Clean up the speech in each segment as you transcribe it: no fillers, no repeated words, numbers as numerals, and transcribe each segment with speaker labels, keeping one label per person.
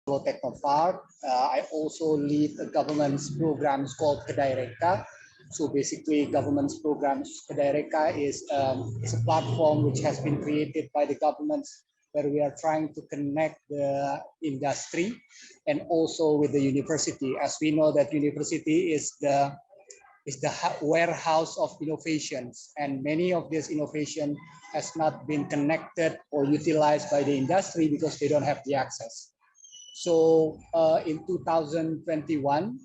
Speaker 1: Technopark. I also lead the government's programs called Kedaireka. So basically, government's programs, Kedaireka is a platform which has been created by the governments where we are trying to connect the industry and also with the university. As we know that university is the warehouse of innovations, and many of this innovation has not been connected or utilized by the industry because they don't have the access. So in 2021,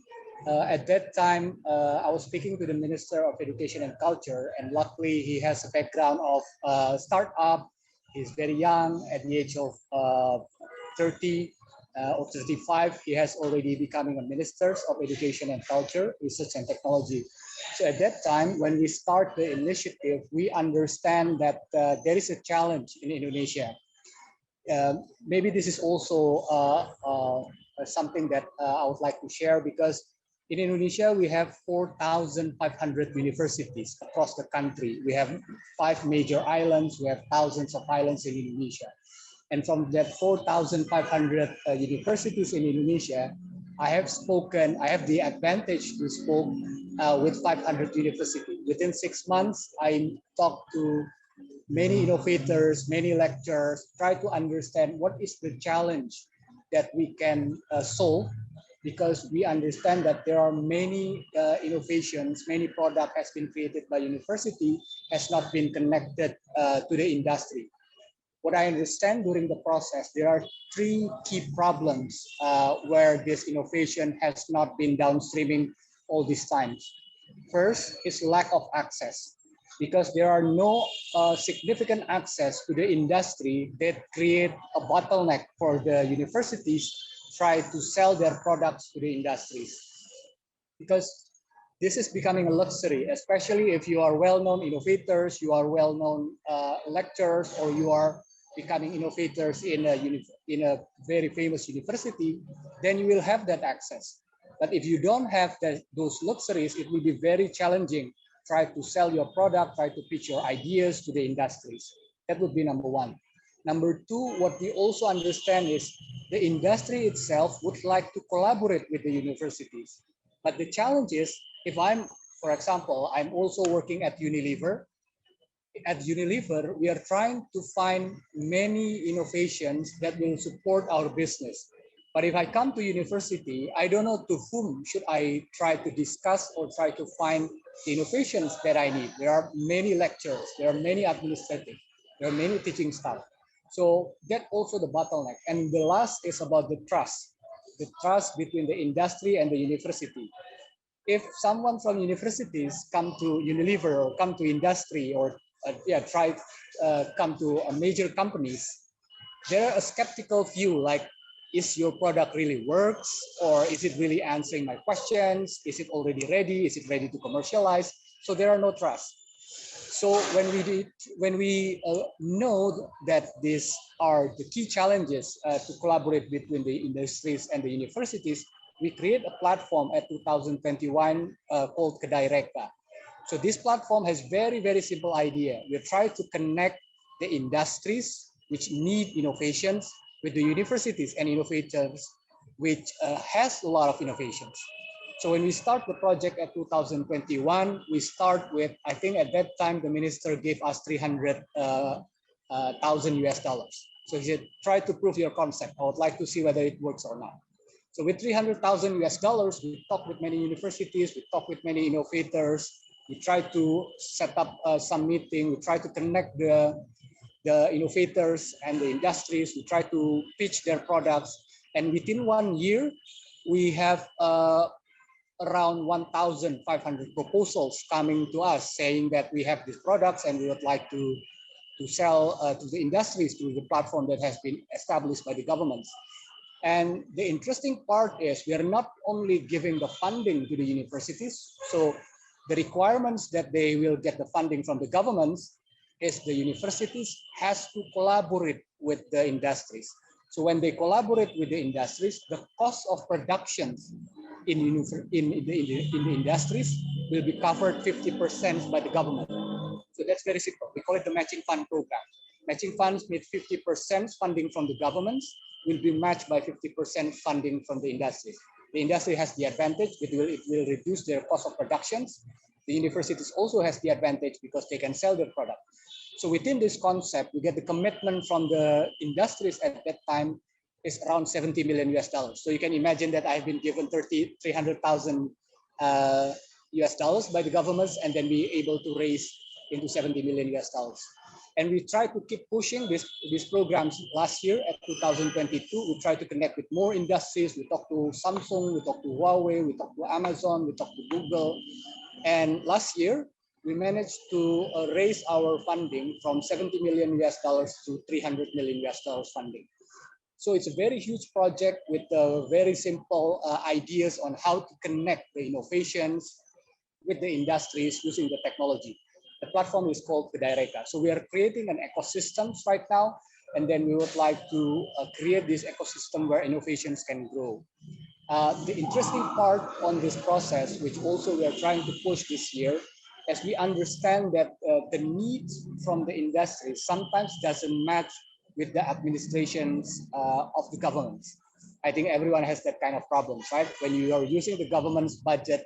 Speaker 1: at that time, I was speaking to the Minister of Education and Culture, and luckily he has a background of startup. He's very young, at the age of 30 or 35. He has already becoming a Minister of Education and Culture, Research and Technology. So at that time, when we start the initiative, we understand that there is a challenge in Indonesia. Maybe this is also something that I would like to share, because in Indonesia, we have 4,500 universities across the country. We have 5 major islands. We have thousands of islands in Indonesia. And from that 4,500 universities in Indonesia, I have the advantage to speak with 500 universities. Within 6 months, I talked to many innovators, many lecturers, try to understand what is the challenge that we can solve, because we understand that there are many innovations, many product has been created by university, has not been connected to the industry. What I understand during the process, there are 3 key problems where this innovation has not been downstreaming all these times. First is lack of access, because there are no significant access to the industry that create a bottleneck for the universities try to sell their products to the industries. Because this is becoming a luxury, especially if you are well-known innovators, you are well-known lecturers, or you are becoming innovators in a very famous university, then you will have that access. But if you don't have those luxuries, it will be very challenging. Try to sell your product, try to pitch your ideas to the industries. That would be number 1. Number 2, what we also understand is the industry itself would like to collaborate with the universities. But the challenge is, if I'm, for example, I'm also working at Unilever. At Unilever, we are trying to find many innovations that will support our business. But if I come to university, I don't know to whom should I try to discuss or try to find the innovations that I need. There are many lecturers, there are many administrative, there are many teaching staff. So that also the bottleneck. And the last is about the trust between the industry and the university. If someone from universities come to Unilever or come to industry or come to major companies, there are a skeptical view like, is your product really works, or is it really answering my questions? Is it already ready? Is it ready to commercialize? So there are no trust. So when we know that these are the key challenges to collaborate between the industries and the universities, we create a platform at 2021 called Kedaireka. So this platform has very, very simple idea. We try to connect the industries which need innovations with the universities and innovators which has a lot of innovations. So when we start the project at 2021, we start with, I think at that time, the minister gave us $300,000 US. So he said, try to prove your concept. I would like to see whether it works or not. So with $300,000 US, we talk with many universities, we talk with many innovators, we try to set up some meeting, we try to connect the innovators and the industries, we try to pitch their products. And within 1 year, we have around 1,500 proposals coming to us saying that we have these products and we would like to sell to the industries through the platform that has been established by the governments. And the interesting part is we are not only giving the funding to the universities. So the requirements that they will get the funding from the governments is the universities has to collaborate with the industries. So when they collaborate with the industries, the cost of production in the industries will be covered 50% by the government. So that's very simple. We call it the matching fund program. matching funds with 50% funding from the governments will be matched by 50% funding from the industries. The industry has the advantage, it will reduce their cost of productions. The universities also has the advantage because they can sell their product. So within this concept, we get the commitment from the industries at that time is around 70 million US dollars. So you can imagine that I've been given 300,000 US dollars by the governments, and then be able to raise into 70 million US dollars. And we try to keep pushing these programs. Last year at 2022, we try to connect with more industries. We talked to Samsung, we talked to Huawei, we talked to Amazon, we talked to Google. And last year, we managed to raise our funding from 70 million US dollars to 300 million US dollars funding. So it's a very huge project with very simple ideas on how to connect the innovations with the industries using the technology. The platform is called EdHeroes. So we are creating an ecosystem right now, and then we would like to create this ecosystem where innovations can grow. The interesting part on this process, which also we are trying to push this year, as we understand that the needs from the industry sometimes doesn't match with the administrations of the governments. I think everyone has that kind of problems, right? When you are using the government's budget,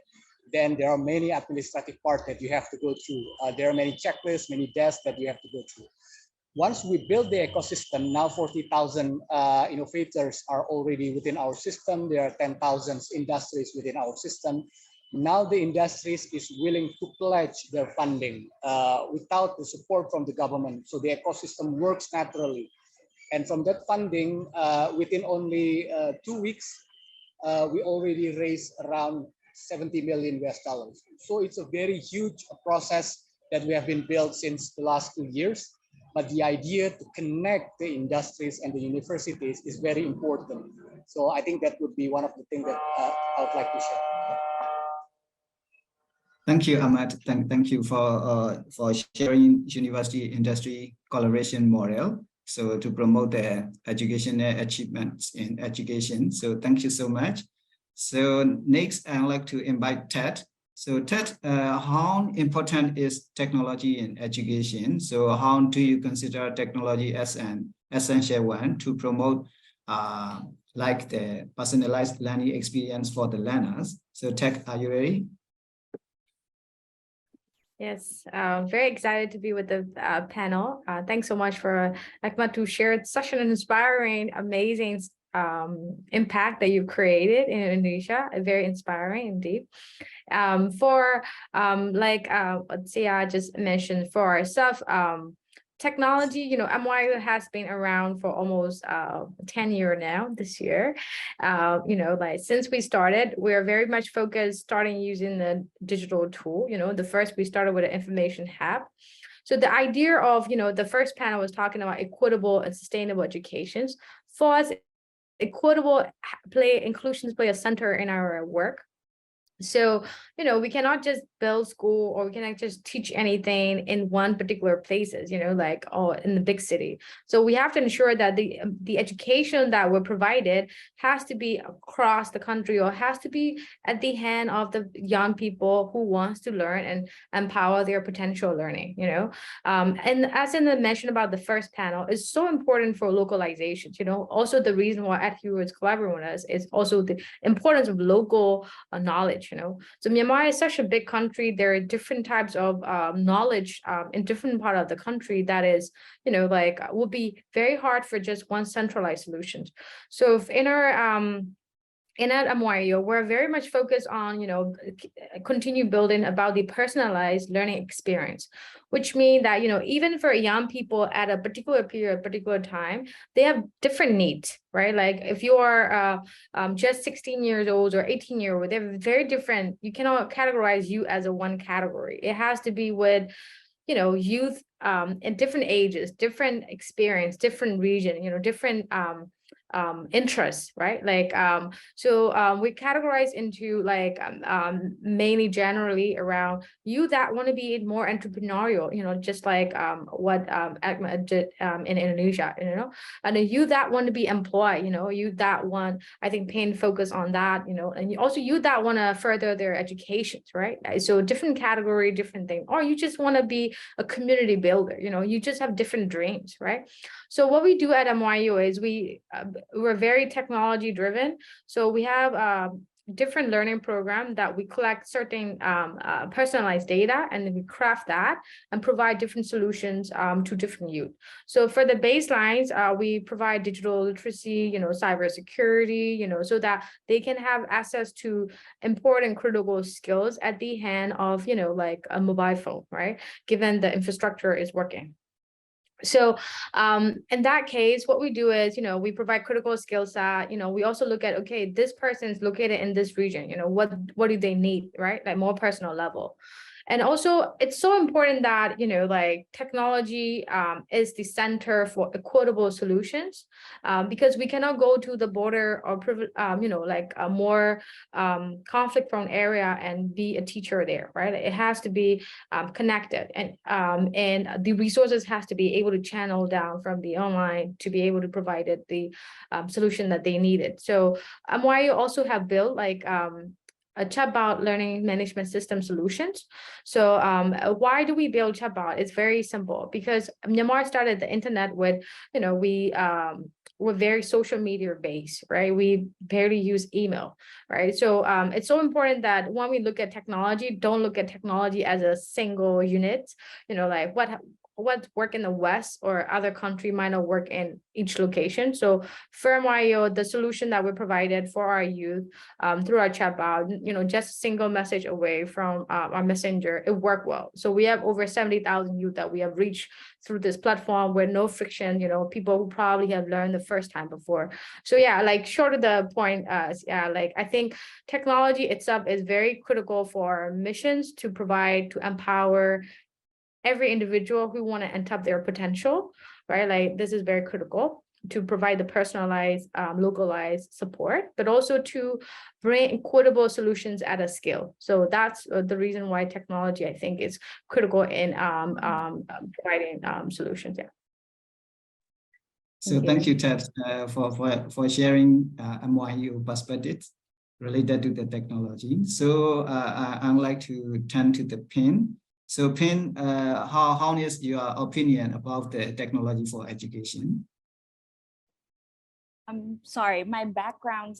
Speaker 1: then there are many administrative parts that you have to go through. There are many checklists, many desks that you have to go through. Once we build the ecosystem, now 40,000 innovators are already within our system. There are 10,000 industries within our system. Now the industries is willing to pledge their funding without the support from the government. So the ecosystem works naturally. And from that funding, within only 2 weeks, we already raised around 70 million US dollars. So it's a very huge process that we have been built since the last 2 years. But the idea to connect the industries and the universities is very important. So I think that would be one of the things that I would like to share.
Speaker 2: Thank you, Ahmad. Thank you for sharing university industry collaboration model. So to promote the educational achievements in education. So thank you so much. So next, I'd like to invite Htet. So Htet, how important is technology in education? So how do you consider technology as an essential one to promote like the personalized learning experience for the learners? So Htet, are you ready?
Speaker 3: Yes, very excited to be with the panel. Thanks so much for Achmad to share such an inspiring, amazing impact that you've created in Indonesia. Very inspiring indeed. Like Thiha just mentioned, for ourselves, technology, you know, MYEO has been around for almost 10 years now this year. You know, like since we started, we're very much focused starting using the digital tool. You know, the first we started with an information hub. So the idea of, you know, the first panel was talking about equitable and sustainable educations. For us, inclusions play a center in our work. So, you know, we cannot just build school, or we cannot just teach anything in one particular places, you know, like in the big city. So we have to ensure that the education that we're provided has to be across the country, or has to be at the hand of the young people who wants to learn and empower their potential learning, you know. And as in the mention about the first panel, is so important for localizations, you know. Also the reason why EdHeroes is collaborating with us is also the importance of local knowledge. You know, so Myanmar is such a big country. There are different types of knowledge in different part of the country that is, you know, like would be very hard for just one centralized solution. So if in at MYEO, we're very much focused on, you know, continue building about the personalized learning experience, which means that, you know, even for young people at a particular period, particular time, they have different needs, right? Like if you are just 16 years old or 18 years old, they're very different. You cannot categorize you as a one category. It has to be with, you know, youth in different ages, different experience, different region, you know, different interests, right? Like we categorize into like mainly generally around you that want to be more entrepreneurial, just like what Achmad did in Indonesia, and you that want to be employed, you that want, I think, Payne focus on that, and also you that want to further their educations, right? So different category, different thing, or you just want to be a community builder, you just have different dreams, right? So what we do at MYEO is we're very technology driven. So we have different learning program that we collect certain personalized data, and then we craft that and provide different solutions to different youth. So for the baselines, we provide digital literacy, cybersecurity, so that they can have access to important critical skills at the hand of, like a mobile phone, right? Given the infrastructure is working. So in that case, what we do is, we provide critical skill set, we also look at, okay, this person's located in this region, what do they need, right? Like more personal level. And also it's so important that, like technology is the center for equitable solutions, because we cannot go to the border or, like a more conflict prone area and be a teacher there, right? It has to be connected, and the resources has to be able to channel down from the online to be able to provide it the solution that they needed. So MYEO also have built like a chatbot learning management system solutions. So why do we build chatbot? It's very simple, because Myanmar started the internet with, we're very social media based, right? We barely use email, right? So it's so important that when we look at technology, don't look at technology as a single unit, like what work in the West or other country might not work in each location. So for MYEO, the solution that we provided for our youth through our chatbot, just a single message away from our messenger, it worked well. So we have over 70,000 youth that we have reached through this platform with no friction, people who probably have learned the first time before. So yeah, like short of the point, like I think technology itself is very critical for our missions to provide, to empower every individual who want to untap their potential, right? Like this is very critical to provide the personalized, localized support, but also to bring equitable solutions at a scale. So that's the reason why technology, I think, is critical in providing solutions. Yeah.
Speaker 2: So thank you, Ted, for sharing MYEO perspective related to the technology. So I'd like to turn to the Payne. So Payne, how is your opinion about the technology for education?
Speaker 4: I'm sorry, my background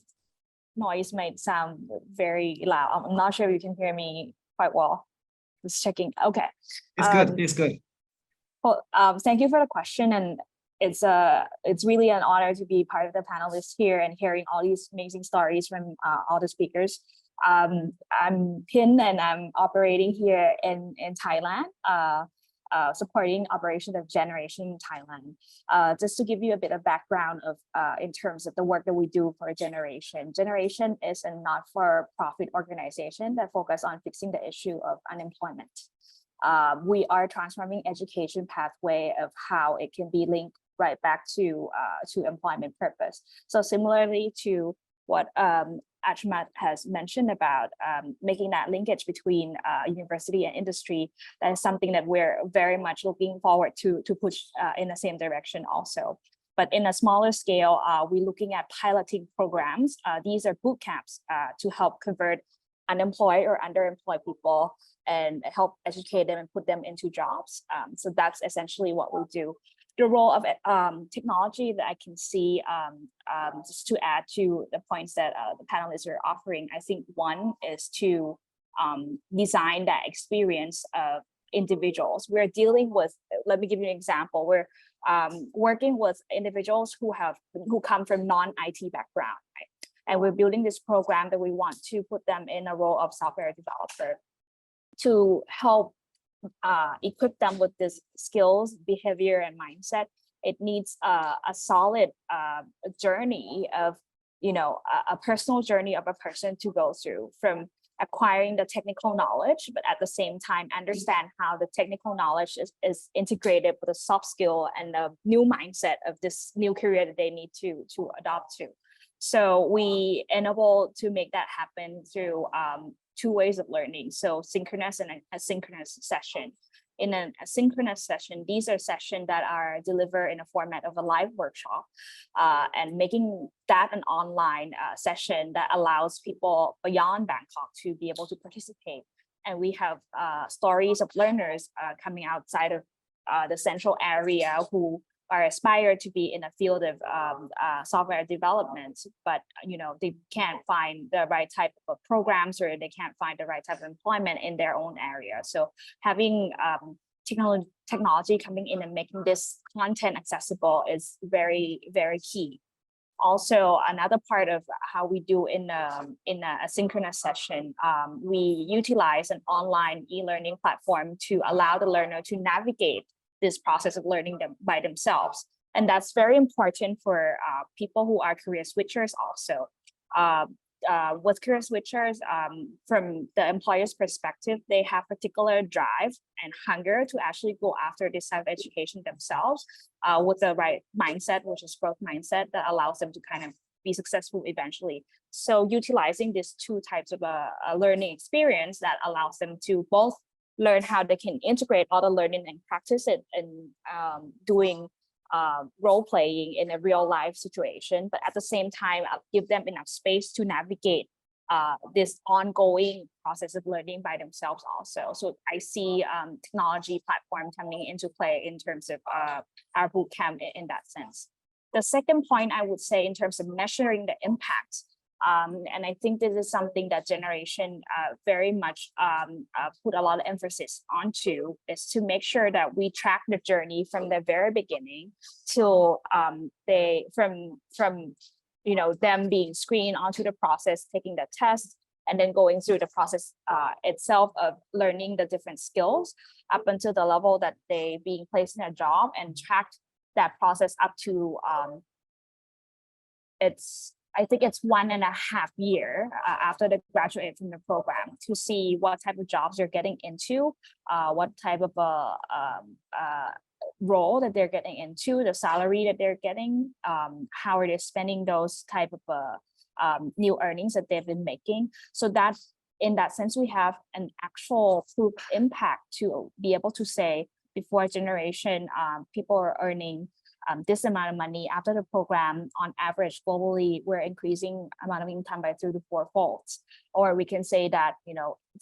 Speaker 4: noise might sound very loud. I'm not sure if you can hear me quite well. Just checking. Okay.
Speaker 2: It's good. It's good.
Speaker 4: Well, thank you for the question, and it's really an honor to be part of the panelists here and hearing all these amazing stories from all the speakers. I'm Pin, and I'm operating here in Thailand, supporting operations of Generation Thailand. Just to give you a bit of background of in terms of the work that we do for Generation. Generation is a not-for-profit organization that focuses on fixing the issue of unemployment. We are transforming education pathway of how it can be linked right back to employment purpose. So similarly to what Achmad has mentioned about making that linkage between university and industry, that is something that we're very much looking forward to push in the same direction also. But in a smaller scale, we're looking at piloting programs. These are boot camps to help convert unemployed or underemployed people and help educate them and put them into jobs. So that's essentially what we do. The role of technology that I can see, just to add to the points that the panelists are offering, I think one is to design that experience of individuals. We're dealing with, let me give you an example. We're working with individuals who come from non-IT background, right? And we're building this program that we want to put them in a role of software developer to help equip them with this skills, behavior, and mindset. It needs a solid journey of, a personal journey of a person to go through, from acquiring the technical knowledge, but at the same time understand how the technical knowledge is integrated with the soft skill and the new mindset of this new career that they need to adopt to. So we enable to make that happen through two ways of learning. So synchronous and asynchronous session. In an asynchronous session, these are sessions that are delivered in a format of a live workshop, and making that an online session that allows people beyond Bangkok to be able to participate. And we have stories of learners coming outside of the central area who are aspired to be in a field of software development, but they can't find the right type of programs, or they can't find the right type of employment in their own area. So having technology coming in and making this content accessible is very, very key. Also, another part of how we do in a asynchronous session, we utilize an online e-learning platform to allow the learner to navigate this process of learning them by themselves. And that's very important for people who are career switchers also. With career switchers, from the employer's perspective, they have particular drive and hunger to actually go after this type of education themselves with the right mindset, which is growth mindset, that allows them to kind of be successful eventually. So utilizing these two types of a learning experience that allows them to both learn how they can integrate all the learning and practice it and doing role playing in a real life situation, but at the same time, give them enough space to navigate this ongoing process of learning by themselves also. So I see technology platform coming into play in terms of our bootcamp in that sense. The second point I would say in terms of measuring the impact, and I think this is something that generation very much put a lot of emphasis onto, is to make sure that we track the journey from the very beginning till them being screened onto the process, taking the test, and then going through the process itself of learning the different skills up until the level that they being placed in a job, and track that process up to I think it's 1.5 years after they graduate from the program, to see what type of jobs you're getting into, what type of role that they're getting into, the salary that they're getting, how are they spending those type of new earnings that they've been making. So that in that sense, we have an actual proof impact to be able to say, before generation, people are earning this amount of money after the program. On average, globally, we're increasing amount of income by 3 to 4 folds. Or we can say that,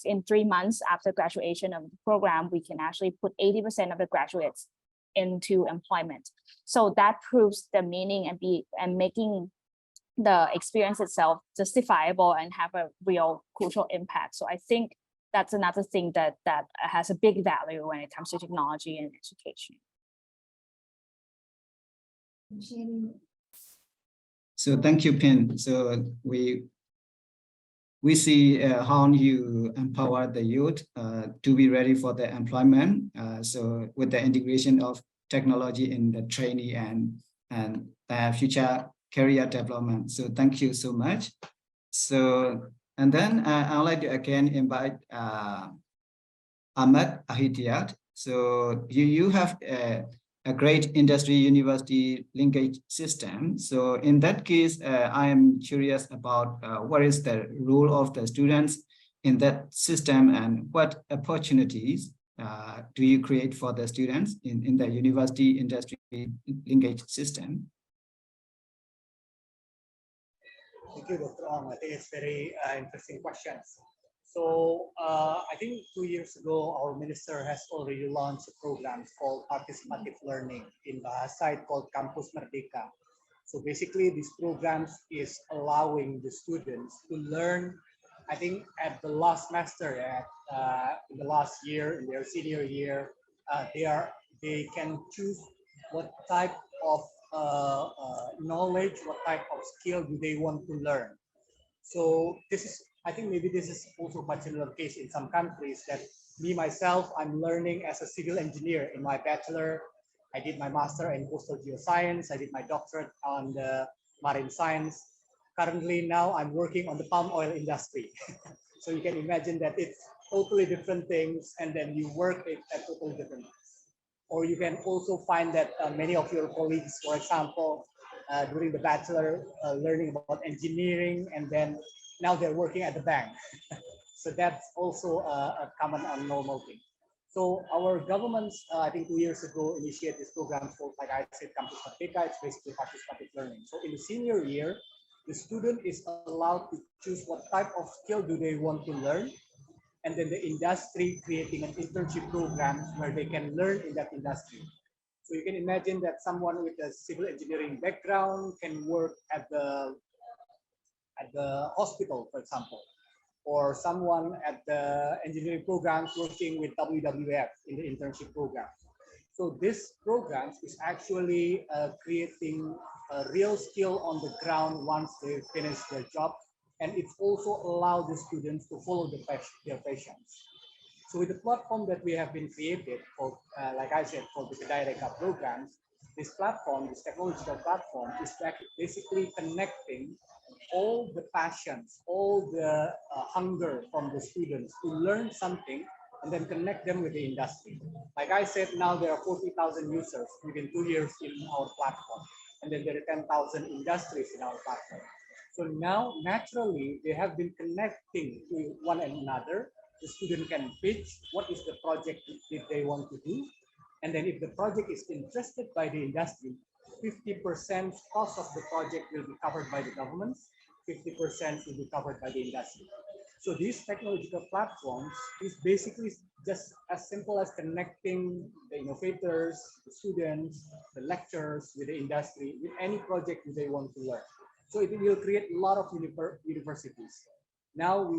Speaker 4: in 3 months after graduation of the program, we can actually put 80% of the graduates into employment. So that proves the meaning and making the experience itself justifiable and have a real crucial impact. So I think that's another thing that has a big value when it comes to technology and education.
Speaker 2: So thank you, Pin. So we see how you empower the youth to be ready for the employment. So with the integration of technology in the trainee and future career development. So thank you so much. So, and then I'd like to again invite Achmad Adhitya. So you have a great industry university linkage system. So in that case, I am curious about what is the role of the students in that system, and what opportunities do you create for the students in the university industry linkage system?
Speaker 1: Thank you, Dr. Oung. I think it's very interesting questions. So I think 2 years ago, our minister has already launched a program called participative learning in a site called Campus Merdeka. So basically, this program is allowing the students to learn, I think at the last semester, in the last year, in their senior year, they can choose what type of knowledge, what type of skill do they want to learn. So this is, I think maybe this is also a particular case in some countries, that me, myself, I'm learning as a civil engineer in my bachelor. I did my master in coastal geoscience. I did my doctorate on the marine science. Currently now I'm working on the palm oil industry. So you can imagine that it's totally different things, and then you work at totally different things. Or you can also find that many of your colleagues, for example, during the bachelor, learning about engineering, and then now they're working at the bank. So that's also a common and normal thing. So our governments, I think 2 years ago, initiated this program called, like I said, Campus Merdeka. It's basically participative learning. So in the senior year, the student is allowed to choose what type of skill do they want to learn, and then the industry creating an internship program where they can learn in that industry. So you can imagine that someone with a civil engineering background can work at the hospital, for example, or someone at the engineering programs working with WWF in the internship program. So this program is actually creating a real skill on the ground once they finish their job, and it's also allow the students to follow their passions. So with the platform that we have been created for, like I said, for the Direct programs, this platform, this technological platform, is basically connecting all the passions, all the hunger from the students to learn something, and then connect them with the industry. Like I said, now there are 40,000 users within 2 years in our platform, and then there are 10,000 industries in our platform. So now, naturally, they have been connecting to one another. The student can pitch what is the project that they want to do. And then if the project is interested by the industry, 50% cost of the project will be covered by the government, 50% will be covered by the industry. So these technological platforms is basically just as simple as connecting the innovators, the students, the lecturers with the industry, with any project that they want to learn. So it will create a lot of universities. Now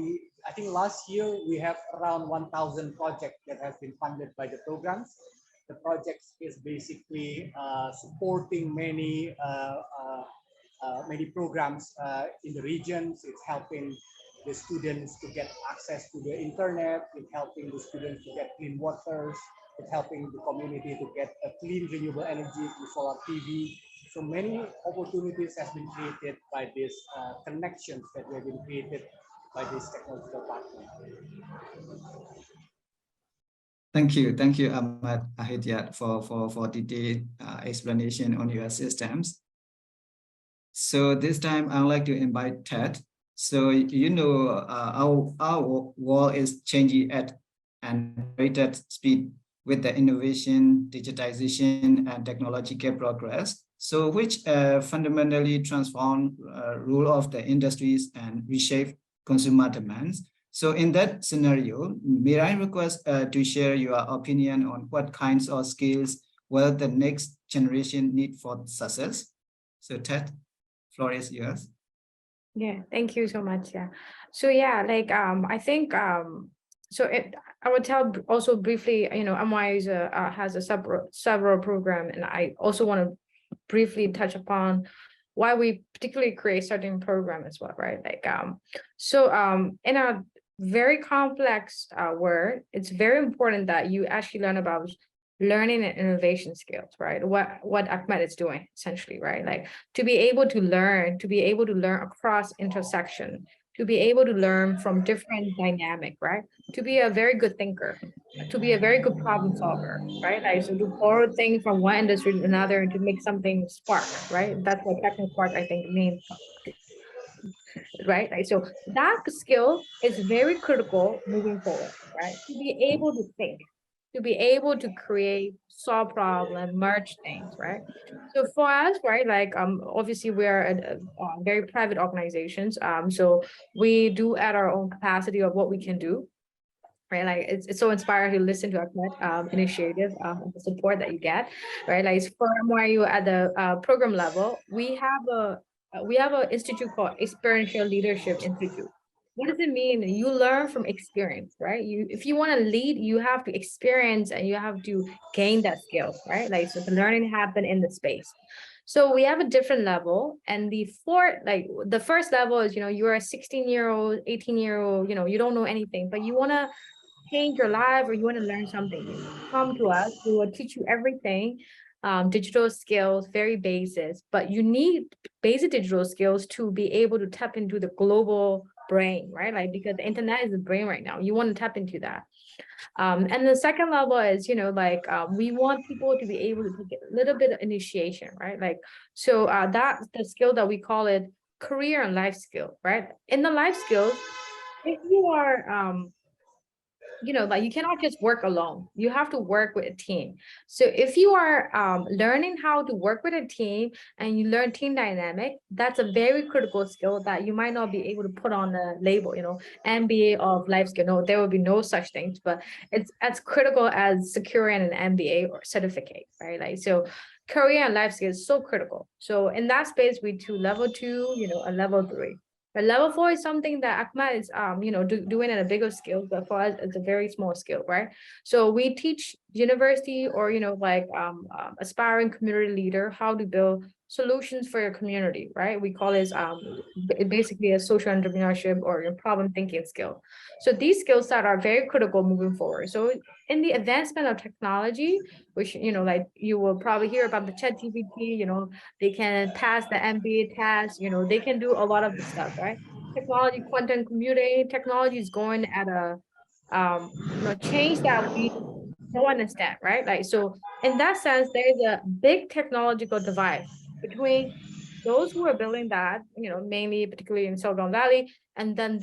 Speaker 1: I think last year we have around 1,000 projects that have been funded by the programs. The projects is basically supporting many programs in the regions. It's helping the students to get access to the internet. It's helping the students to get clean waters. It's helping the community to get a clean renewable energy through solar PV. So many opportunities have been created by these connections that have been created by this technological platform.
Speaker 2: Thank you, Achmad Adhitya, for detailed explanation on your systems. So this time I'd like to invite Htet. So our world is changing at an rapid speed with the innovation, digitization, and technological progress. So which fundamentally transform role of the industries and reshape consumer demands. So in that scenario, may I request to share your opinion on what kinds of skills will the next generation need for success? So Htet, floor is yours.
Speaker 3: Yeah, thank you so much. Yeah. So yeah, like I think I would tell also briefly, MYEO has a several program, and I also want to briefly touch upon why we particularly create certain program as well, right? Like in a very complex world, it's very important that you actually learn about learning and innovation skills, right? What Achmad is doing essentially, right? Like to be able to learn across intersection, to be able to learn from different dynamic, right? To be a very good thinker, to be a very good problem solver, right? Like so to borrow things from one industry to another and to make something spark, right? That's what technical spark I think means, right? Like so that skill is very critical moving forward, right? To be able to think, to be able to create, solve problem, merge things, right? So for us, right, like obviously we're a very private organizations, so we do at our own capacity of what we can do, right? Like it's so inspiring to listen to Achmad initiative, the support that you get, right? Like for MYEO at the program level, we have an institute called Experiential Leadership Institute. What does it mean? You learn from experience, right? If you want to lead, you have to experience and you have to gain that skill, right? Like so the learning happen in the space. So we have a different level, and the first level is, you're a 16-year-old, 18-year-old, you don't know anything, but you want to change your life or you want to learn something new. Come to us, we will teach you everything. Digital skills, very basic, but you need basic digital skills to be able to tap into the global brain, right? Like, because the internet is the brain right now. You want to tap into that. And the second level is, like, we want people to be able to take a little bit of initiation, right? Like, so that's the skill that we call it career and life skill, right? In the life skills, if you are, like, you cannot just work alone. You have to work with a team. So if you are learning how to work with a team and you learn team dynamic, that's a very critical skill that you might not be able to put on the label, MBA of life skill. No, there will be no such things, but it's as critical as securing an MBA or certificate, right? Like, so career and life skill is so critical. So in that space, we do level 2, a level 3. But level 4 is something that Achmad is, doing at a bigger scale, but for us, it's a very small scale, right? So we teach university or, like aspiring community leader how to build solutions for your community, right? We call this basically a social entrepreneurship or your problem thinking skill. So these skills that are very critical moving forward. So in the advancement of technology, which, like you will probably hear about the ChatGPT, they can pass the MBA test, they can do a lot of the stuff, right? Technology, quantum computing, technology is going at a, change that we don't understand, right? Like, so in that sense, there's a big technological divide between those who are building that, mainly particularly in Silicon Valley, and then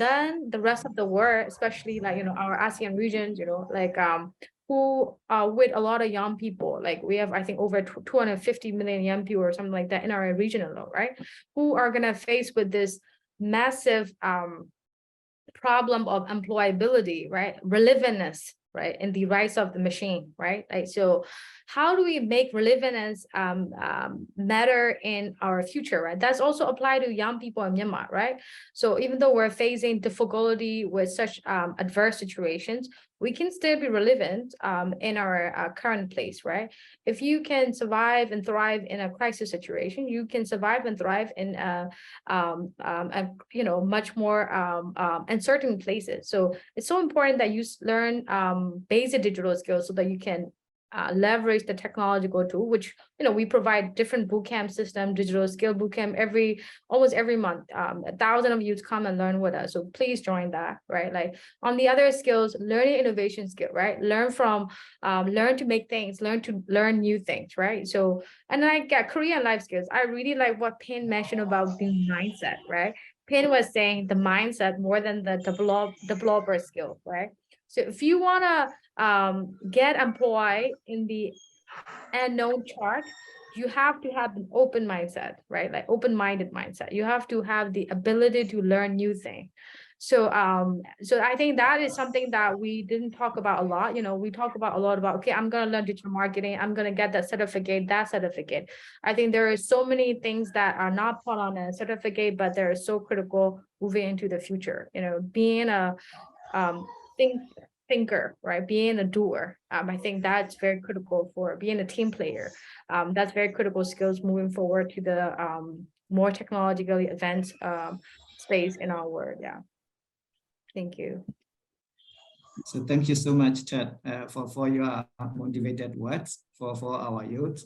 Speaker 3: the rest of the world, especially like, our ASEAN regions, like, who with a lot of young people, like we have, I think, over 250 million young people or something like that in our region alone, right? Who are gonna face with this massive problem of employability, right? Relevantness, right? And the rise of the machine, right? Like, so how do we make relevance matter in our future, right? That's also applied to young people in Myanmar, right? So even though we're facing difficulty with such adverse situations, we can still be relevant in our current place, right? If you can survive and thrive in a crisis situation, you can survive and thrive in much more uncertain places. So it's so important that you learn basic digital skills so that you can leverage the technological tool, which we provide different bootcamp system, digital skill bootcamp almost every month. 1,000 of you come and learn with us. So please join that, right? Like on the other skills, learning innovation skill, right? Learn to make things, learn new things, right? So, and I get career and life skills. I really like what Pin mentioned about the mindset, right? Pin was saying the mindset more than the developer skill, right? So if you want to get employed in the unknown chart, you have to have an open mindset, right? Like open-minded mindset. You have to have the ability to learn new things. So I think that is something that we didn't talk about a lot. We talk about a lot about, okay, I'm going to learn digital marketing. I'm going to get that certificate. I think there are so many things that are not put on a certificate, but they're so critical moving into the future. Being a thinker, right? Being a doer. I think that's very critical for being a team player. That's very critical skills moving forward to the more technologically advanced space in our world. Yeah. Thank you.
Speaker 2: So thank you so much, Htet, for your motivated words for our youth.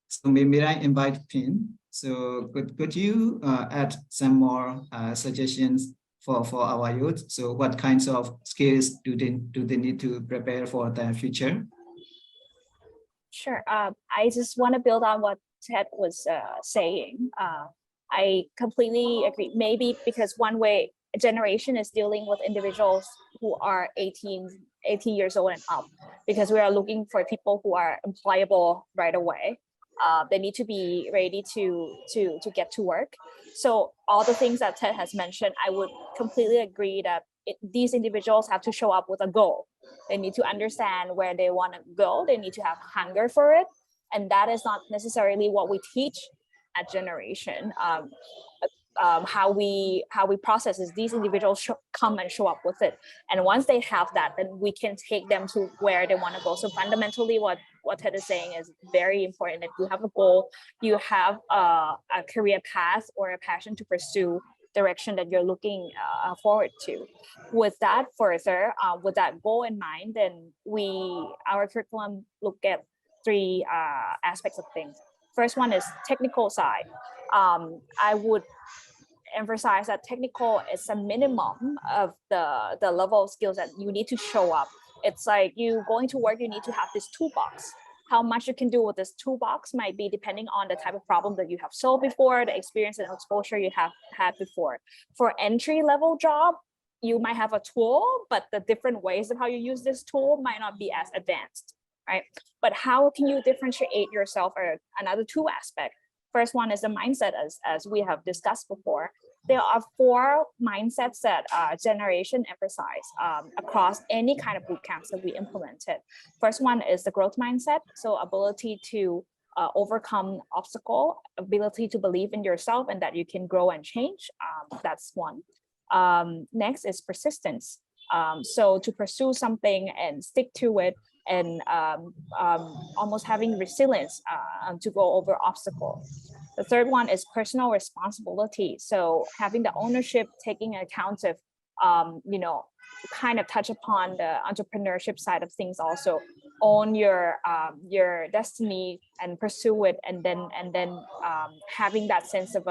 Speaker 2: So maybe I invite Pin. So could you add some more suggestions for our youth? So what kinds of skills do they need to prepare for their future?
Speaker 4: Sure. I just want to build on what Htet was saying. I completely agree. Maybe because one way a generation is dealing with individuals who are 18 years old and up, because we are looking for people who are employable right away. They need to be ready to get to work. So all the things that Htet has mentioned, I would completely agree that these individuals have to show up with a goal. They need to understand where they want to go. They need to have hunger for it. And that is not necessarily what we teach at Generation. How we process is these individuals come and show up with it. And once they have that, then we can take them to where they want to go. So fundamentally, what Htet is saying is very important. If you have a goal, you have a career path or a passion to pursue, direction that you're looking forward to. With that further, with that goal in mind, then our curriculum look at 3 aspects of things. First one is technical side. I would emphasize that technical is a minimum of the level of skills that you need to show up. It's like you going to work, you need to have this toolbox. How much you can do with this toolbox might be depending on the type of problem that you have solved before, the experience and exposure you have had before. For entry-level job, you might have a tool, but the different ways of how you use this tool might not be as advanced, right? But how can you differentiate yourself? Or another two aspect. First one is the mindset, as we have discussed before. There are 4 mindsets that generation emphasize across any kind of boot camps that we implemented. First one is the growth mindset. So ability to overcome obstacle, ability to believe in yourself and that you can grow and change. That's one. Next is persistence. So to pursue something and stick to it, and almost having resilience to go over obstacles. The third one is personal responsibility. So having the ownership, taking account of, kind of touch upon the entrepreneurship side of things also. Own your destiny and pursue it, and then having that sense of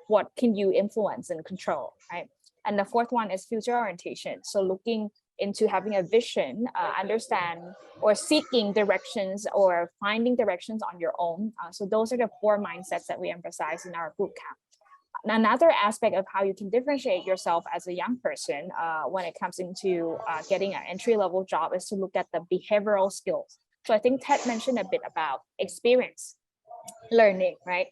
Speaker 4: what can you influence and control, right? And the fourth one is future orientation. So looking into having a vision, understand or seeking directions or finding directions on your own. So those are the 4 mindsets that we emphasize in our bootcamp. Another aspect of how you can differentiate yourself as a young person when it comes into getting an entry-level job is to look at the behavioral skills. So I think Ted mentioned a bit about experience learning, right?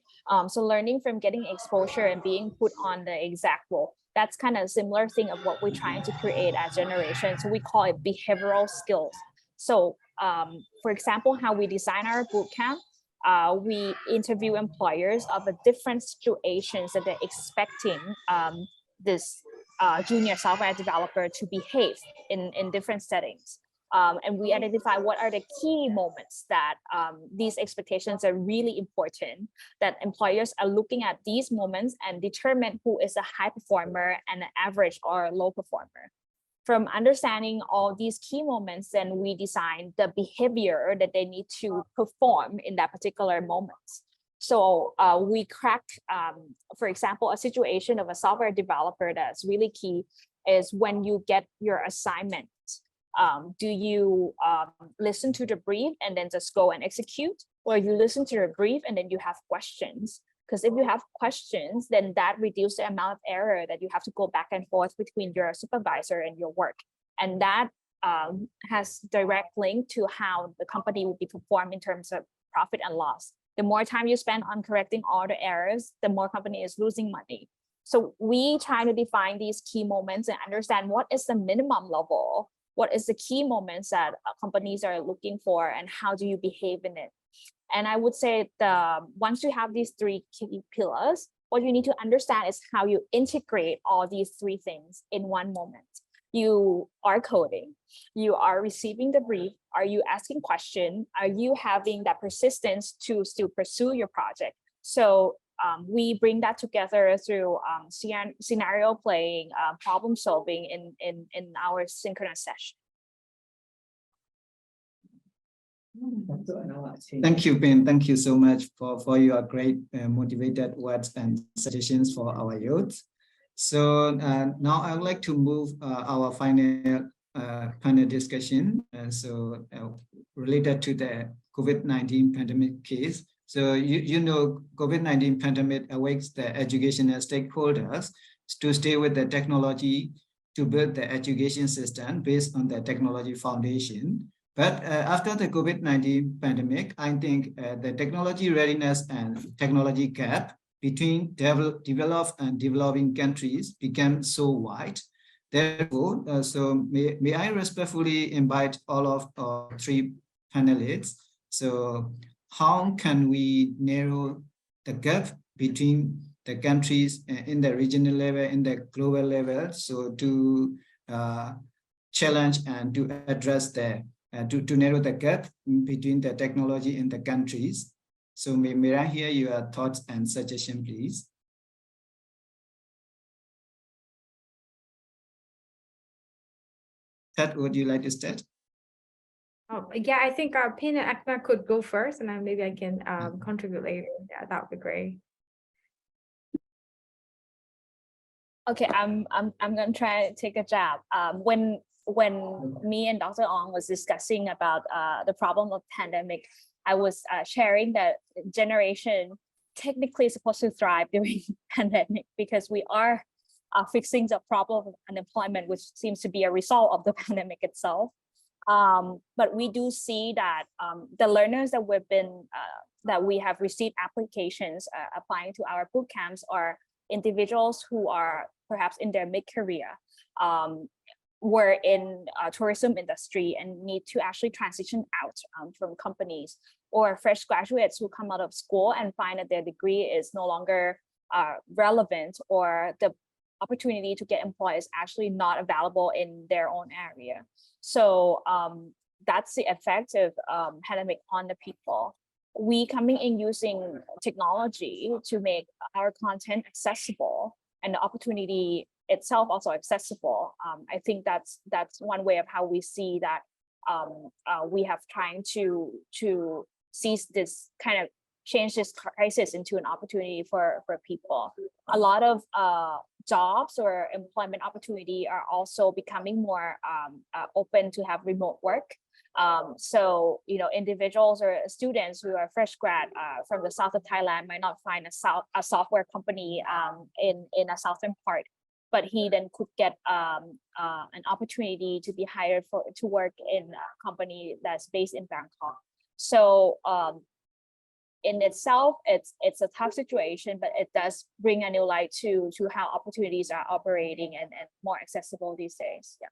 Speaker 4: So learning from getting exposure and being put on the exact role. That's kind of a similar thing of what we're trying to create as generation. So we call it behavioral skills. So for example, how we design our bootcamp, we interview employers of a different situations that they're expecting this junior software developer to behave in different settings. And we identify what are the key moments that these expectations are really important, that employers are looking at these moments and determine who is a high performer and an average or low performer. From understanding all these key moments, then we design the behavior that they need to perform in that particular moment. So we cracked, for example, a situation of a software developer that's really key is when you get your assignment. Do you listen to the brief and then just go and execute? Or you listen to the brief and then you have questions? Because if you have questions, then that reduces the amount of error that you have to go back and forth between your supervisor and your work. And that has direct link to how the company will be performed in terms of profit and loss. The more time you spend on correcting all the errors, the more company is losing money. So we try to define these key moments and understand what is the minimum level, what is the key moments that companies are looking for, and how do you behave in it. And I would say once you have these 3 key pillars, what you need to understand is how you integrate all these 3 things in one moment. You are coding, you are receiving the brief, are you asking questions, are you having that persistence to still pursue your project? So we bring that together through scenario playing, problem solving in our synchronous session.
Speaker 2: Thank you, Ben. Thank you so much for your great motivated words and suggestions for our youth. So now I would like to move our final panel discussion. Related to the COVID-19 pandemic case. So you know, COVID-19 pandemic awakes the educational stakeholders to stay with the technology to build the education system based on the technology foundation. But after the COVID-19 pandemic, I think the technology readiness and technology gap between developed and developing countries became so wide. Therefore, so may I respectfully invite all of our 3 panelists. So how can we narrow the gap between the countries in the regional level, in the global level, so to challenge and to address the to narrow the gap between the technology in the countries. So may I hear your thoughts and suggestions, please? Ted, would you like to start?
Speaker 3: Yeah, I think Pin and Achmad could go first, and then maybe I can contribute later. Yeah, that would be great.
Speaker 4: Okay, I'm gonna try to take a jab. When me and Dr. Oung was discussing about the problem of pandemic, I was sharing that generation technically is supposed to thrive during pandemic because we are fixing the problem of unemployment, which seems to be a result of the pandemic itself. But we do see that the learners that we have received applications applying to our boot camps are individuals who are perhaps in their mid-career, were in tourism industry and need to actually transition out from companies, or fresh graduates who come out of school and find that their degree is no longer relevant, or the opportunity to get employed is actually not available in their own area. So that's the effect of pandemic on the people. We coming in using technology to make our content accessible and the opportunity itself also accessible. I think that's one way of how we see that we have trying to seize this kind of change this crisis into an opportunity for people. A lot of jobs or employment opportunity are also becoming more open to have remote work. So, you know, individuals or students who are fresh grad from the south of Thailand might not find a software company in a southern part, but he then could get an opportunity to be hired to work in a company that's based in Bangkok. So in itself, it's a tough situation, but it does bring a new light to how opportunities are operating and more accessible these days. Yeah.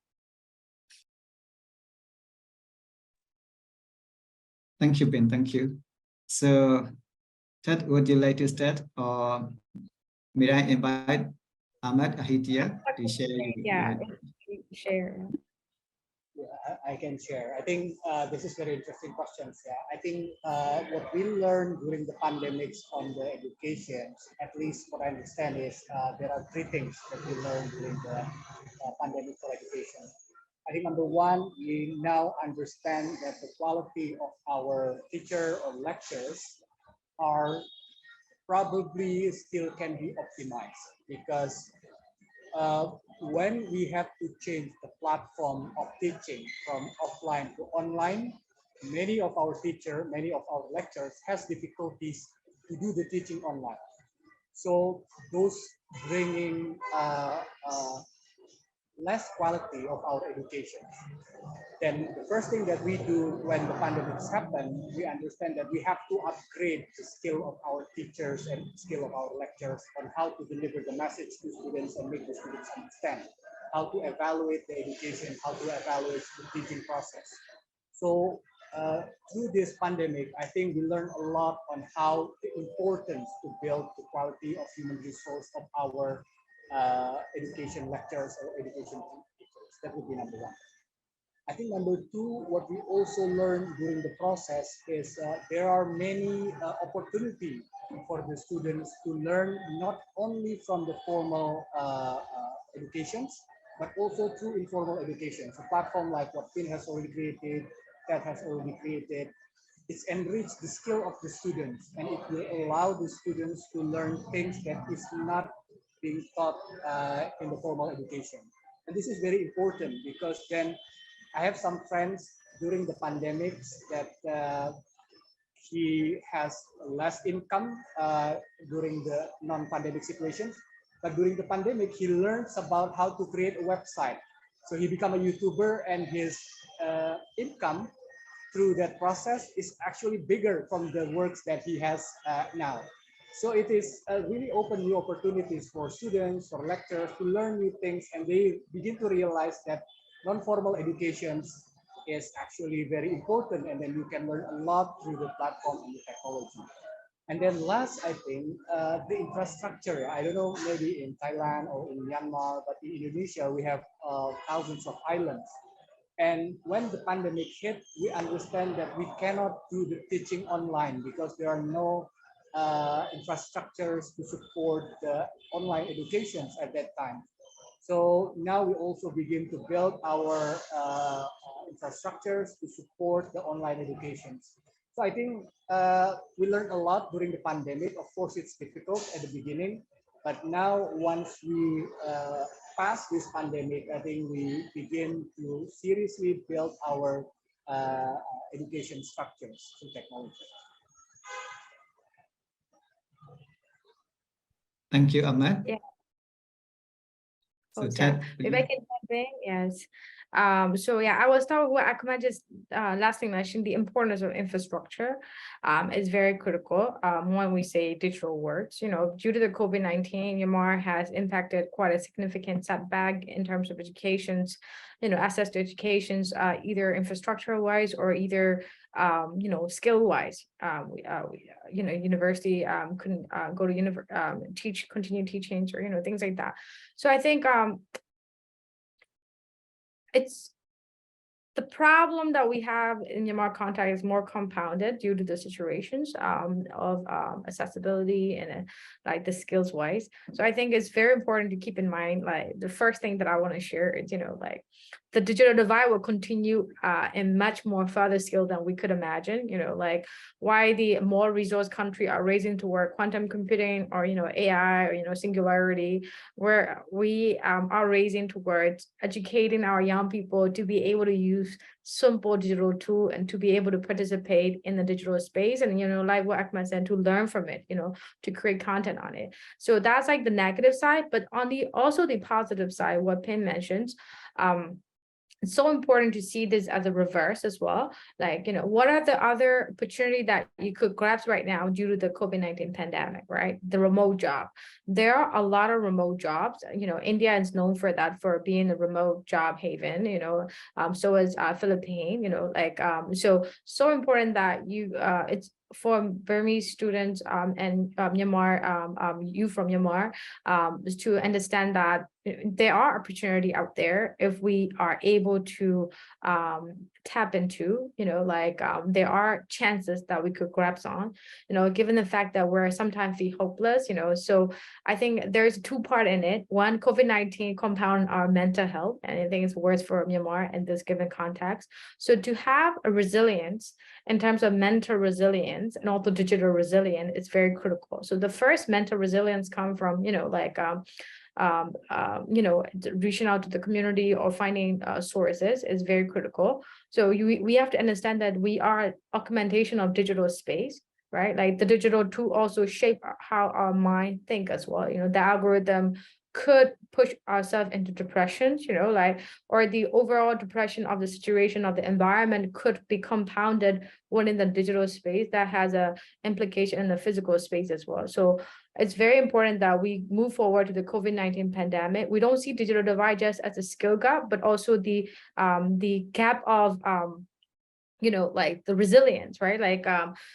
Speaker 2: Thank you, Ben. Thank you. So, Ted, would you like to start, or may I invite Achmad Adhitya to share?
Speaker 3: Yeah, share.
Speaker 1: Yeah, I can share. I think this is very interesting questions. Yeah, I think what we learned during the pandemics on the education, at least what I understand is there are three things that we learned during the pandemic for education. I think number one, we now understand that the quality of our teacher or lectures are probably still can be optimized, because when we have to change the platform of teaching from offline to online, many of our lecturers has difficulties to do the teaching online. So those bringing less quality of our education. Then the first thing that we do when the pandemics happen, we understand that we have to upgrade the skill of our teachers and skill of our lecturers on how to deliver the message to students and make the students understand, how to evaluate the education, how to evaluate the teaching process. So through this pandemic, I think we learned a lot on how the importance to build the quality of human resource of our education lecturers or education teachers. That would be number one. I think number two, what we also learned during the process is there are many opportunities for the students to learn not only from the formal educations, but also through informal education. So platform like what Finn has already created, that has already created, it's enriched the skill of the students, and it will allow the students to learn things that is not being taught in the formal education. And this is very important because then I have some friends during the pandemics that he has less income during the non-pandemic situations, but during the pandemic, he learns about how to create a website. So he become a YouTuber, and his income through that process is actually bigger from the works that he has now. So it is really open new opportunities for students or lecturers to learn new things, and they begin to realize that non-formal education is actually very important, and then you can learn a lot through the platform and the technology. And then last, I think the infrastructure. I don't know, maybe in Thailand or in Myanmar, but in Indonesia, we have thousands of islands. And when the pandemic hit, we understand that we cannot do the teaching online because there are no infrastructures to support the online educations at that time. So now we also begin to build our infrastructures to support the online educations. So I think we learned a lot during the pandemic. Of course, it's difficult at the beginning, But now, once we pass this pandemic, I think we begin to seriously build our education structures through technology.
Speaker 2: Thank you, Ahmad.
Speaker 3: Yeah.
Speaker 2: So
Speaker 3: Oh,
Speaker 2: Ted,
Speaker 3: maybe I can jump in. Yes. So yeah, I was talking what Achmad just lastly mentioned, the importance of infrastructure is very critical when we say digital works. You know, due to the COVID-19, Myanmar has impacted quite a significant setback in terms of education's, you know, access to education's either infrastructure wise or either you know, skill wise. You know, university couldn't go to continue teachings or, you know, things like that. So I think it's the problem that we have in Myanmar context is more compounded due to the situations of accessibility and like the skills wise. So I think it's very important to keep in mind, like the first thing that I want to share is, you know, like the digital divide will continue in much more further scale than we could imagine, you know, like why the more resource country are raising toward quantum computing or, you know, AI or, you know, singularity, where we are raising towards educating our young people to be able to use simple digital tool and to be able to participate in the digital space and, you know, like what Achmad said, to learn from it, you know, to create content on it. So that's like the negative side, but on the also the positive side, what Pim mentions, it's so important to see this as a reverse as well. Like, you know, what are the other opportunity that you could grasp right now due to the COVID-19 pandemic, right? The remote job. There are a lot of remote jobs. You know, India is known for that, for being a remote job haven, you know, so is Philippines, you know, like, so important that you, it's for Burmese students and Myanmar, you from Myanmar, is to understand that there are opportunity out there if we are able to tap into, you know, like there are chances that we could grasp on, you know, given the fact that we're sometimes feel hopeless, you know. So I think there's two part in it. One, COVID-19 compound our mental health, and I think it's worse for Myanmar in this given context. So to have a resilience in terms of mental resilience and also digital resilience is very critical. So the first mental resilience come from, you know, like you know, reaching out to the community or finding sources is very critical. So we have to understand that we are augmentation of digital space, right? Like the digital tool also shape how our mind think as well. You know, the algorithm could push ourselves into depression, you know, like, or the overall depression of the situation of the environment could be compounded within the digital space that has a implication in the physical space as well. So it's very important that we move forward to the COVID-19 pandemic. We don't see digital divide just as a skill gap, but also the gap of you know, like the resilience, right? Like,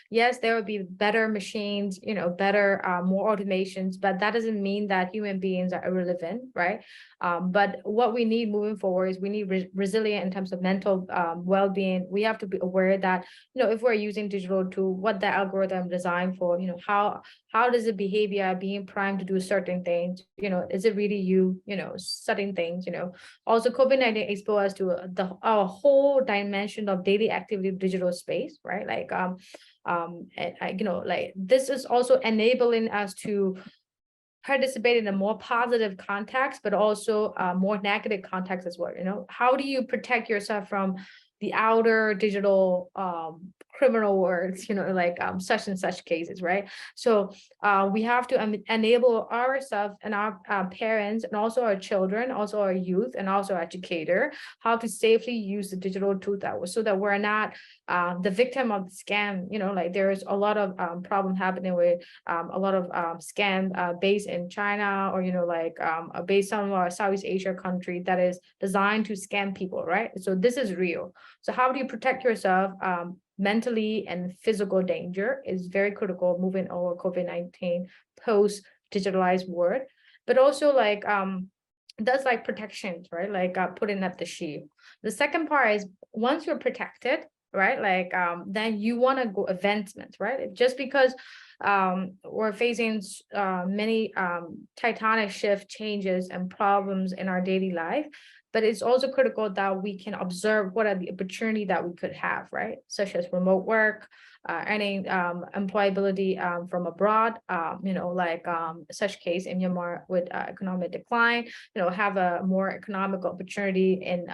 Speaker 3: yes, there will be better machines, you know, better, more automations, but that doesn't mean that human beings are irrelevant, right? But what we need moving forward is we need resilient in terms of mental well-being. We have to be aware that, you know, if we're using digital tool, what the algorithm designed for, you know, how does the behavior being primed to do certain things, you know, is it really you know, certain things, you know. Also, COVID-19 exposed us to our whole dimension of daily activity digital space, right? Like and you know, like this is also enabling us to participate in a more positive context, but also more negative context as well. You know, how do you protect yourself from the outer digital criminal words, you know, like such and such cases, right? So we have to enable ourselves and our parents and also our children, also our youth, and also our educator, how to safely use the digital tool so that we're not the victim of the scam. You know, like there's a lot of problem happening with a lot of scam based in China, or, you know, like based on our Southeast Asia country that is designed to scam people, right? So this is real. So how do you protect yourself mentally, and physical danger is very critical moving over COVID-19 post digitalized world, but also like that's like protections, right? Like putting up the shield. The second part is once you're protected, right? Like then you want to go advancements, right? Just because we're facing many tectonic shift changes and problems in our daily life but it's also critical that we can observe what are the opportunity that we could have, right? Such as remote work, any employability from abroad, such case in Myanmar with economic decline, have a more economical opportunity in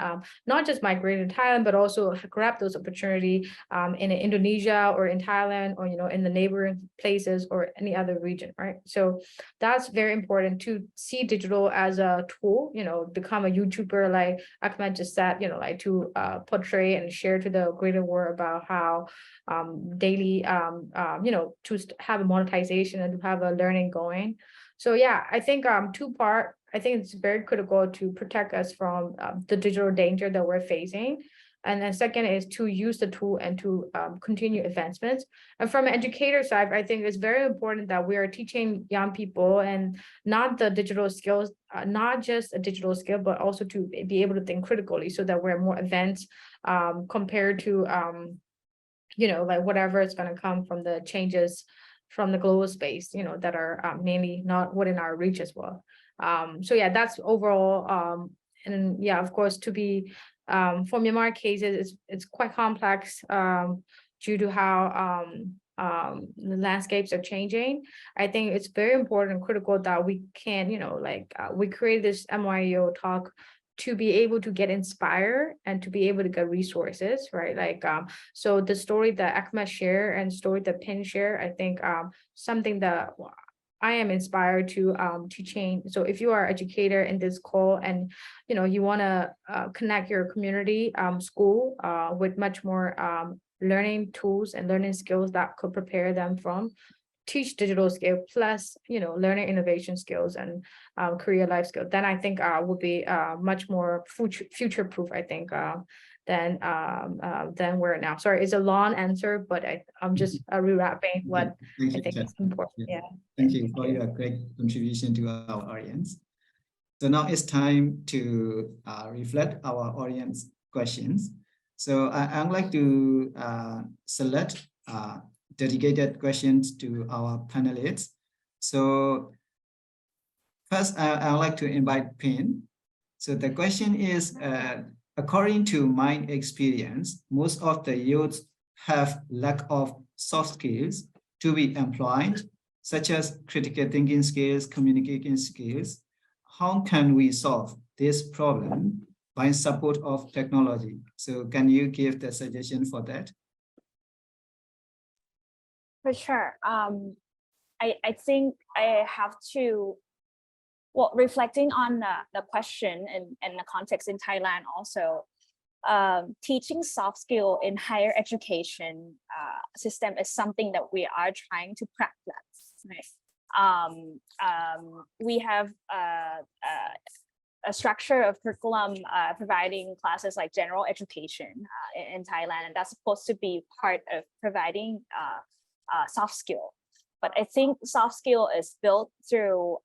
Speaker 3: not just migrating to Thailand, but also grab those opportunity in Indonesia or in Thailand, or in the neighboring places or any other region, right? So that's very important to see digital as a tool, become a YouTuber, like Ahmed just said, to portray and share to the greater world about how daily to have a monetization and to have a learning going. So yeah, I think two-part, I think it's very critical to protect us from the digital danger that we're facing. And then second is to use the tool and to continue advancements. And from an educator side, I think it's very important that we are teaching young people and not the digital skills, not just a digital skill, but also to be able to think critically so that we're more advanced compared to like whatever is going to come from the changes from the global space, that are mainly not within our reach as well. So yeah, that's overall. And yeah, of course, to be for Myanmar cases, it's quite complex due to how the landscapes are changing. I think it's very important and critical that we can, we create this MYEO talk to be able to get inspired and to be able to get resources, right? So the story that Ahmed share and story that Pin share, I think something that I am inspired to change. So if you are an educator in this call and you want to connect your community school with much more learning tools and learning skills that could prepare them from teach digital skill plus learning innovation skills and career life skills, then I think would be much more future proof, I think, than we're now. Sorry, it's a long answer, but I'm just rewrapping what I think is important. Yeah.
Speaker 2: Thank you for your great contribution to our audience. So now it's time to reflect our audience questions. So I'd like to select dedicated questions to our panelists. So first, I'd like to invite Pin. So the question is, according to my experience, most of the youth have lack of soft skills to be employed, such as critical thinking skills, communication skills. How can we solve this problem by support of technology? So can you give the suggestion for that?
Speaker 4: For sure. I think I have to, well, reflecting on the question and the context in Thailand also, teaching soft skill in higher education system is something that we are trying to practice, right? We have a structure of curriculum providing classes like general education in Thailand, and that's supposed to be part of providing soft skill. But I think soft skill is built through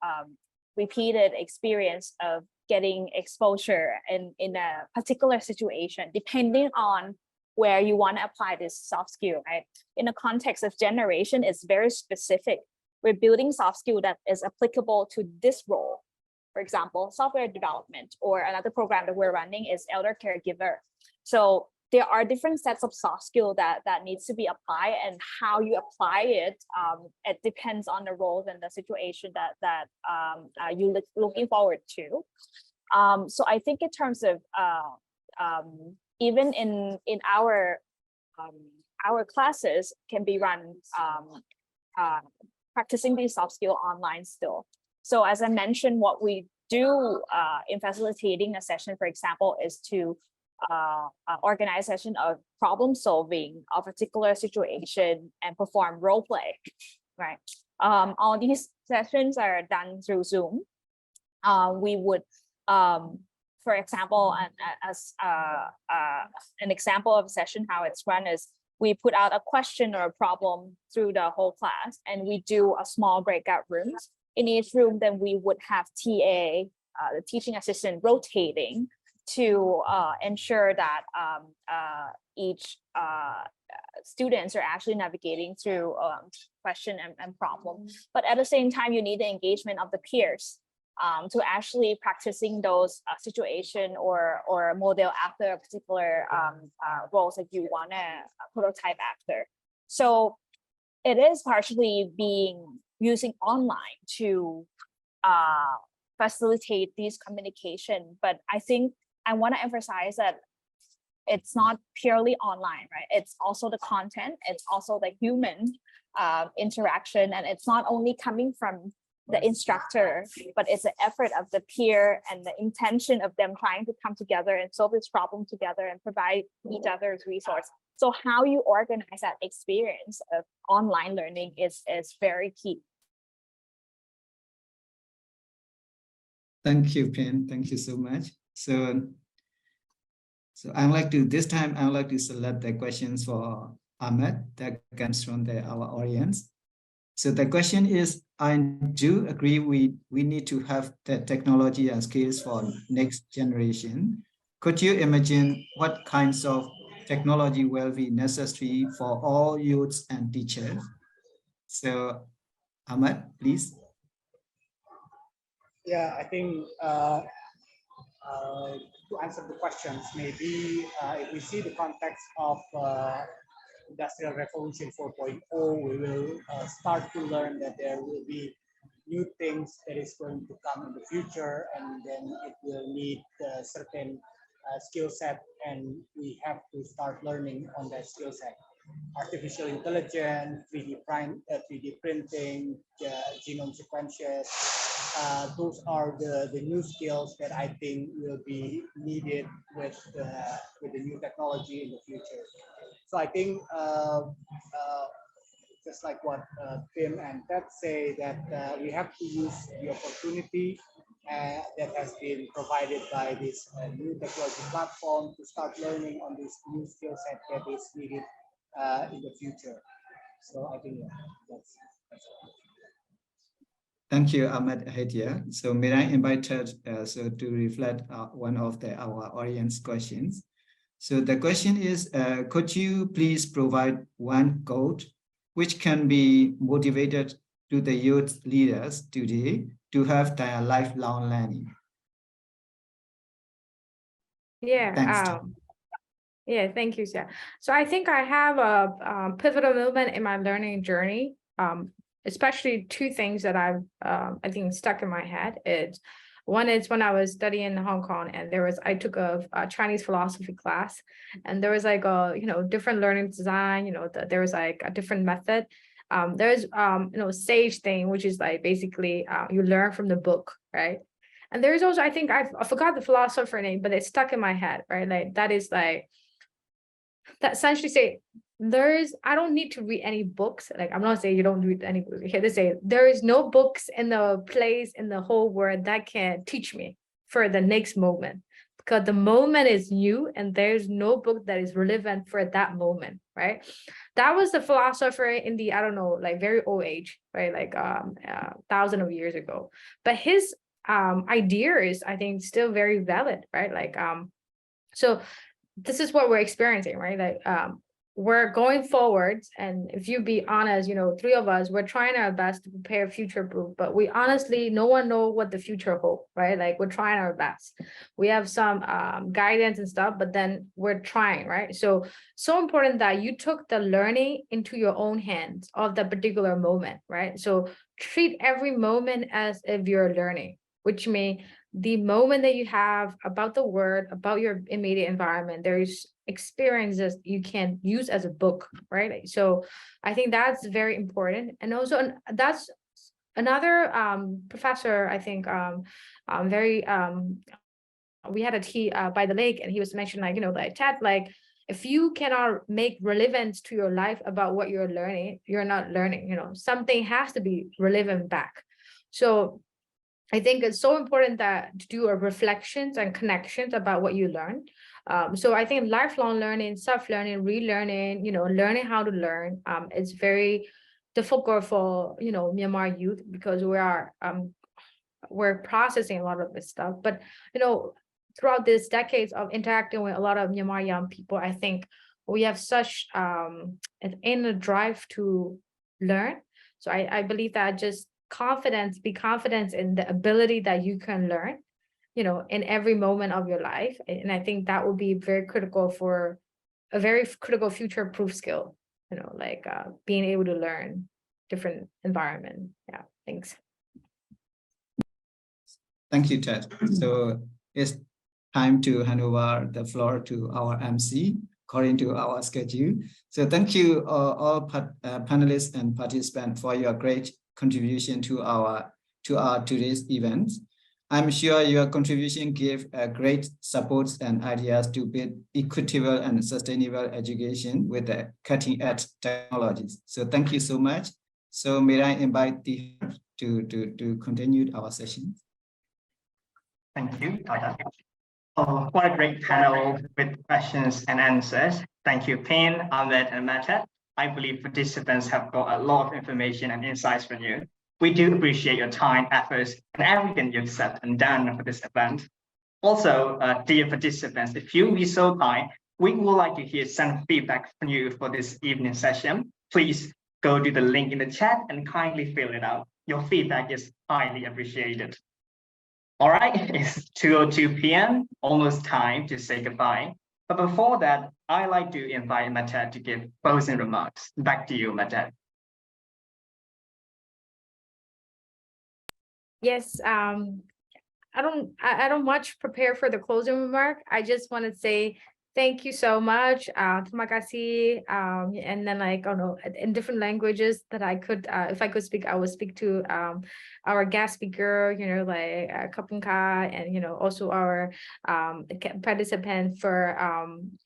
Speaker 4: repeated experience of getting exposure in a particular situation, depending on where you want to apply this soft skill, right? In the context of generation, it's very specific. We're building soft skill that is applicable to this role. For example, software development, or another program that we're running is elder caregiver. So there are different sets of soft skill that needs to be applied, and how you apply it, it depends on the roles and the situation that you're looking forward to. So I think in terms of even in our classes can be run practicing these soft skill online still. So as I mentioned, what we do in facilitating a session, for example, is to organize a session of problem solving a particular situation and perform role play, right? All these sessions are done through Zoom. We would, for example, as an example of a session, how it's run is we put out a question or a problem through the whole class, and we do a small breakout rooms. In each room, then we would have TA, the teaching assistant, rotating to ensure that each students are actually navigating through question and problem. But at the same time, you need the engagement of the peers to actually practicing those situation or model after a particular roles that you want to prototype after. So it is partially using online to facilitate these communication, but I think I want to emphasize that it's not purely online, right? It's also the content, it's also the human interaction, and it's not only coming from the instructor, but it's the effort of the peer and the intention of them trying to come together and solve this problem together and provide each other's resource. So how you organize that experience of online learning is very key.
Speaker 2: Thank you, Pin. Thank you so much. So I'd like to select the questions for Ahmed that comes from our audience. So the question is, I do agree we need to have the technology and skills for next generation. Could you imagine what kinds of technology will be necessary for all youths and teachers? So Ahmed, please.
Speaker 1: Yeah, I think to answer the questions, maybe if we see the context of Industrial Revolution 4.0, we will start to learn that there will be new things that is going to come in the future, and then it will need a certain skill set, and we have to start learning on that skill set. Artificial intelligence, 3D printing, genome sequences. Those are the new skills that I think will be needed with the new technology in the future. So I think just like what Tim and Ted say, that we have to use the opportunity that has been provided by this new technology platform to start learning on this new skill set that is needed in the future. So I think that's all.
Speaker 2: Thank you, Achmad Adhitya. So may I invite Ted to reflect one of our audience questions. So the question is, could you please provide one quote which can be motivated to the youth leaders today to have their lifelong learning?
Speaker 3: Yeah.
Speaker 2: Thanks.
Speaker 3: Yeah, thank you, Sia. So I think I have a pivotal moment in my learning journey. Especially two things that I've I think stuck in my head. One is when I was studying in Hong Kong, and I took a Chinese philosophy class, and there was like a different learning design. There was like a different method. There's sage thing, which is like basically you learn from the book, right? And there's also, I think I forgot the philosopher name, but it's stuck in my head, right? Like that is like that essentially say. I don't need to read any books. Like, I'm not saying you don't read any books. Here they say there is no books in the place in the whole world that can teach me for the next moment, because the moment is new and there's no book that is relevant for that moment, right? That was the philosopher in the, I don't know, like very old age, right? Like thousands of years ago. But his idea is, I think, still very valid, right? Like so this is what we're experiencing, right? Like we're going forward, and if you be honest, three of us, we're trying our best to prepare future proof, but we honestly, no one know what the future holds, right? Like we're trying our best. We have some guidance and stuff, but then we're trying, right? So important that you took the learning into your own hands of the particular moment, right? So treat every moment as if you're learning, which means the moment that you have about the word, about your immediate environment, there's experiences you can use as a book, right? So I think that's very important. And also that's another professor, I think we had a tea by the lake, and he was mentioning like Ted, like if you cannot make relevance to your life about what you're learning, you're not learning. Something has to be relevant back. So I think it's so important that to do a reflections and connections about what you learn. So I think lifelong learning, self-learning, relearning, learning how to learn, it's very difficult for, Myanmar youth, because we're processing a lot of this stuff. But, throughout these decades of interacting with a lot of Myanmar young people, I think we have such an inner drive to learn. So I believe that just be confident in the ability that you can learn, in every moment of your life. And I think that will be very critical for a very critical future-proof skill, like being able to learn different environment. Yeah, thanks.
Speaker 2: Thank you, Ted. So it's time to hand over the floor to our MC according to our schedule. So thank you all panelists and participants for your great contribution to our today's event. I'm sure your contribution gave great supports and ideas to build equitable and sustainable education with the cutting-edge technologies. So thank you so much. So may I invite Thiha to continue our session.
Speaker 5: Thank you, Tata. What a great panel with questions and answers. Thank you, Pin, Ahmed, and Mehtet. I believe participants have got a lot of information and insights from you. We do appreciate your time, efforts, and everything you've said and done for this event. Also, dear participants, if you be so kind, we would like to hear some feedback from you for this evening session. Please go to the link in the chat and kindly fill it out. Your feedback is highly appreciated. All right, it's 2:02 p.m., almost time to say goodbye. But before that, I'd like to invite Mehtet to give closing remarks. Back to you, Mehtet.
Speaker 3: Yes, I don't much prepare for the closing remark. I just want to say thank you so much. Terima kasih. And then like, I don't know, in different languages that I could, if I could speak, I would speak to our guest speaker, like Kapunka, and also our participant for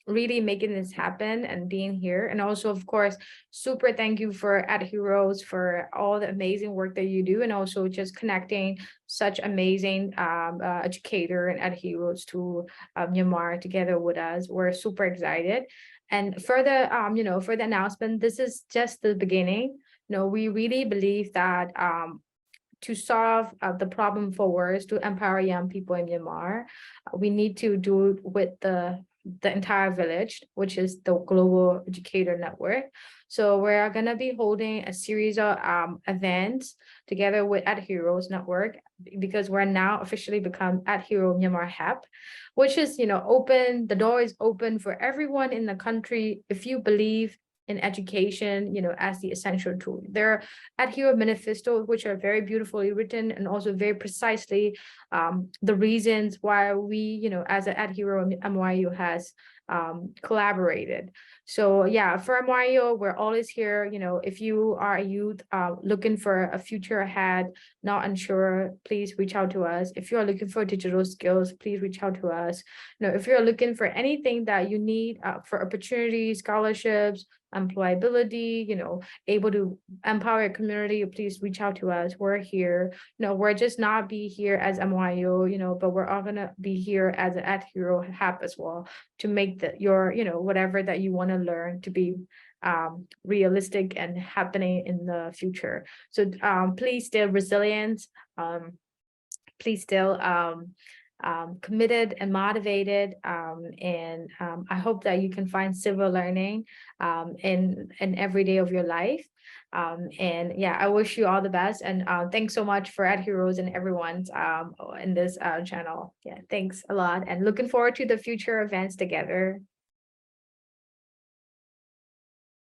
Speaker 3: really making this happen and being here. And also, of course, super thank you for EdHeroes for all the amazing work that you do, and also just connecting such amazing educator and EdHeroes to Myanmar together with us. We're super excited. And for the for the announcement, this is just the beginning. We really believe that to solve the problem for words, to empower young people in Myanmar, we need to do it with the entire village, which is the Global Educator Network. So we're going to be holding a series of events together with EdHeroes Network, because we're now officially become EdHero Myanmar Hub, which is, open, the door is open for everyone in the country. If you believe in education, as the essential tool. There are EdHero manifestos, which are very beautifully written and also very precisely the reasons why we, as an EdHero MYEO has collaborated. So yeah, for MYEO, we're always here. If you are a youth looking for a future ahead, not unsure, please reach out to us. If you are looking for digital skills, please reach out to us. If you're looking for anything that you need for opportunities, scholarships, employability, able to empower your community, please reach out to us. We're here. We're just not be here as MYEO, but we're all gonna be here as an EdHero Hub as well, to make your whatever that you want to learn to be realistic and happening in the future. So please stay resilient, please still committed and motivated, and I hope that you can find silver learning in every day of your life. And yeah, I wish you all the best, and thanks so much for EdHeroes and everyone's in this channel. Yeah, thanks a lot, and looking forward to the future events together.